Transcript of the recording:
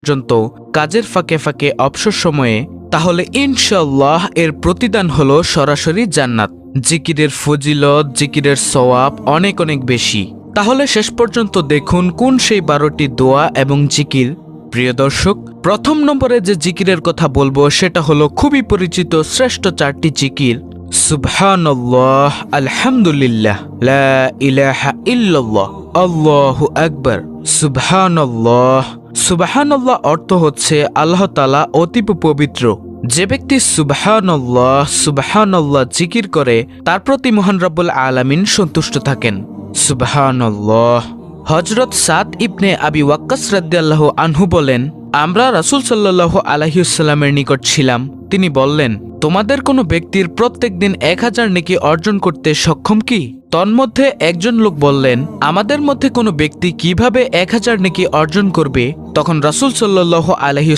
পর্যন্ত কাজের ফাঁকে ফাঁকে অবসর সময়ে, তাহলে ইনশাআল্লাহ এর প্রতিদান হলো সরাসরি জান্নাত। জিকিরের ফজিলত, জিকিরের সওয়াব অনেক অনেক বেশি। তাহলে শেষ পর্যন্ত দেখুন কোন সেই 12টি দোয়া এবং জিকির। প্রিয় দর্শক, প্রথম নম্বরে যে জিকিরের কথা বলবো সেটা হলো খুবই পরিচিত শ্রেষ্ঠ 4টি জিকির। সুবহানাল্লাহ, আলহামদুলিল্লাহ, লা ইলাহা ইল্লাল্লাহ, আল্লাহু আকবার। সুবহানাল্লাহ। সুবহানাল্লাহ অর্থ হচ্ছে আল্লাহ তাআলা অতীব পবিত্র। যে ব্যক্তি সুবহানাল্লাহ সুবহানাল্লাহ জিকির করে তার প্রতি মহান রব্বুল আলামিন সন্তুষ্ট থাকেন। সুবহানাল্লাহ। হযরত সাদ ইবনে আবি ওয়াক্কাস রাদিয়াল্লাহু আনহু বলেন, আমরা রাসূল সাল্লাল্লাহু আলাইহি ওয়াসাল্লামের নিকট ছিলাম। তিনি বললেন, তোমাদের কোনো ব্যক্তির প্রত্যেক দিন 1000 নেকি অর্জন করতে সক্ষম কি? তন্মধ্যে একজন লোক বললেন, আমাদের মধ্যে কোনো ব্যক্তি কিভাবে 1000 নেকি অর্জন করবে? তখন রাসূল সাল্লাল্লাহু আলাইহি